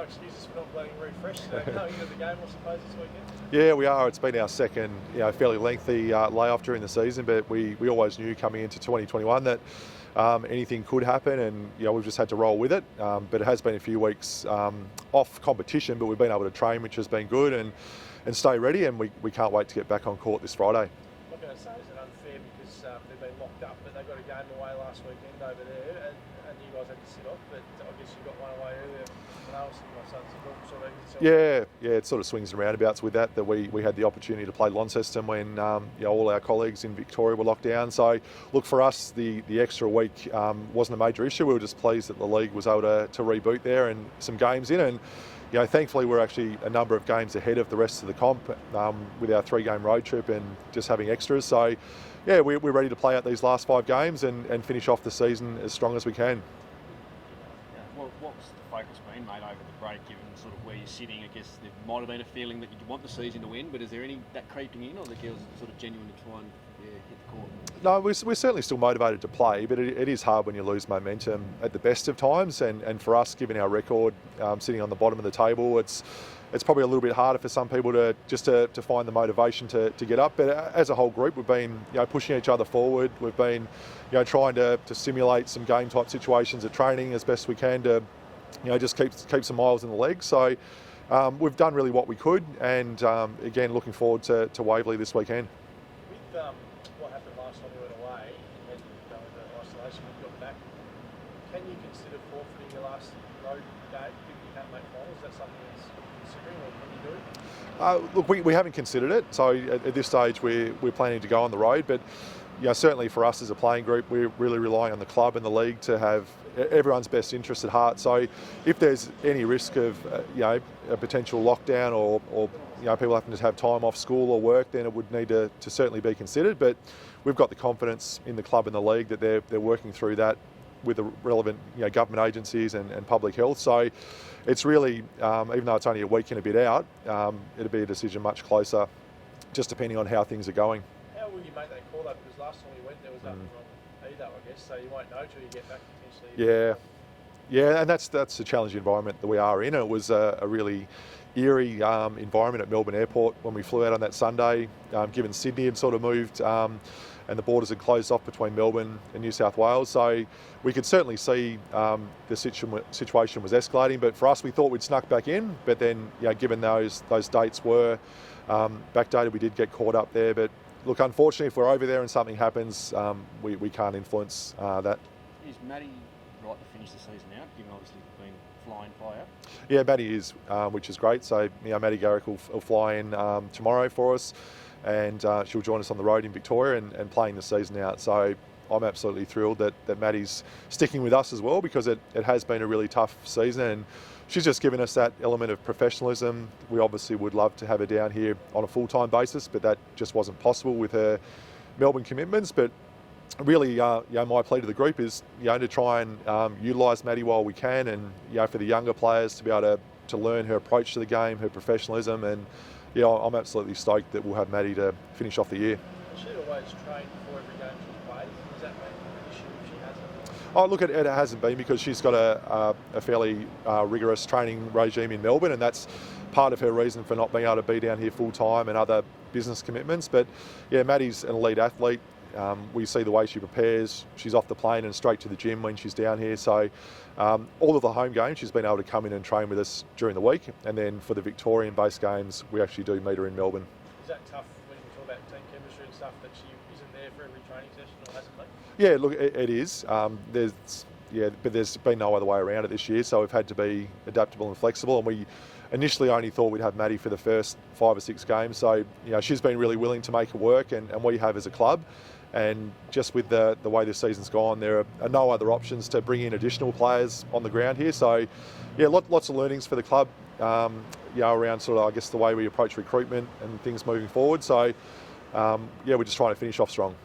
Excuses for not playing refreshed going into the game, I suppose, this weekend? Yeah, we are. It's been our second, fairly lengthy layoff during the season, but we always knew coming into 2021 that anything could happen, and we've just had to roll with it. But it has been a few weeks off competition, but we've been able to train, which has been good, and stay ready, and we can't wait to get back on court this Friday. I'm not going to say is it unfair because they've been locked up, but they got a game away last weekend over there, and you guys had to sit off, but I guess you got one away earlier. Yeah, it sort of swings and roundabouts with that we had the opportunity to play Launceston when all our colleagues in Victoria were locked down. So look, for us, the extra week wasn't a major issue. We were just pleased that the league was able to reboot there and some games in, and thankfully we're actually a number of games ahead of the rest of the comp with our 3-game road trip and just having extras. So yeah, we're ready to play out these last 5 games and finish off the season as strong as we can. What's the focus been, mate, over the break, given sort of where you're sitting? I guess there might have been a feeling that you want the season to win, but is there any that creeping in, or the girls sort of genuinely try and hit the court? No, we're certainly still motivated to play, but it is hard when you lose momentum at the best of times, and for us, given our record, sitting on the bottom of the table, it's probably a little bit harder for some people to find the motivation to get up. But as a whole group, we've been pushing each other forward. We've been trying to simulate some game type situations at training as best we can to just keep some miles in the legs. So we've done really what we could, and again, looking forward to Waverley this weekend. With what happened last time you went away and go into isolation when you got back, can you consider forfeiting your last road game if you can't make finals? Is that something that's considering, or can you do it? Look, we haven't considered it. So at this stage, we're planning to go on the road, but certainly for us as a playing group, we're really relying on the club and the league to have everyone's best interest at heart. So if there's any risk of a potential lockdown or people having to have time off school or work, then it would need to certainly be considered. But we've got the confidence in the club and the league that they're working through that with the relevant government agencies and public health. So it's really, even though it's only a week and a bit out, it'll be a decision much closer, just depending on how things are going. How will you make that call though? Because last time we went there was nothing wrong either, I guess, so you won't know till you get back potentially. Yeah, and that's a challenging environment that we are in. It was a really eerie environment at Melbourne Airport when we flew out on that Sunday, given Sydney had sort of moved and the borders had closed off between Melbourne and New South Wales. So we could certainly see the situation was escalating, but for us, we thought we'd snuck back in, but then given those dates were backdated, we did get caught up there. But look, unfortunately, if we're over there and something happens, we can't influence that. Is Maddie right to finish the season out, given obviously been flying fly out? Yeah, Maddie is, which is great. So Maddie Garrick will fly in tomorrow for us, and she'll join us on the road in Victoria and playing the season out. So I'm absolutely thrilled that Maddie's sticking with us as well, because it has been a really tough season, and she's just given us that element of professionalism. We obviously would love to have her down here on a full-time basis, but that just wasn't possible with her Melbourne commitments. But really, my plea to the group is to try and utilise Maddie while we can, and for the younger players to be able to learn her approach to the game, her professionalism, and I'm absolutely stoked that we'll have Maddie to finish off the year. She always trained before every game she played. Does that make an issue if she hasn't? Oh, look, it hasn't been, because she's got a fairly rigorous training regime in Melbourne, and that's part of her reason for not being able to be down here full time and other business commitments. But Maddie's an elite athlete. We see the way she prepares. She's off the plane and straight to the gym when she's down here. So all of the home games, she's been able to come in and train with us during the week. And then for the Victorian-based games, we actually do meet her in Melbourne. Is that tough when you talk about team chemistry and stuff, that she isn't there for every training session, or hasn't been? Yeah, look, it is. But there's been no other way around it this year. So we've had to be adaptable and flexible. And we initially only thought we'd have Maddie for the first 5 or 6 games. So she's been really willing to make it work, and we have as a club. And just with the way this season's gone, there are no other options to bring in additional players on the ground here. So, lots of learnings for the club, around sort of, I guess, the way we approach recruitment and things moving forward. So, we're just trying to finish off strong.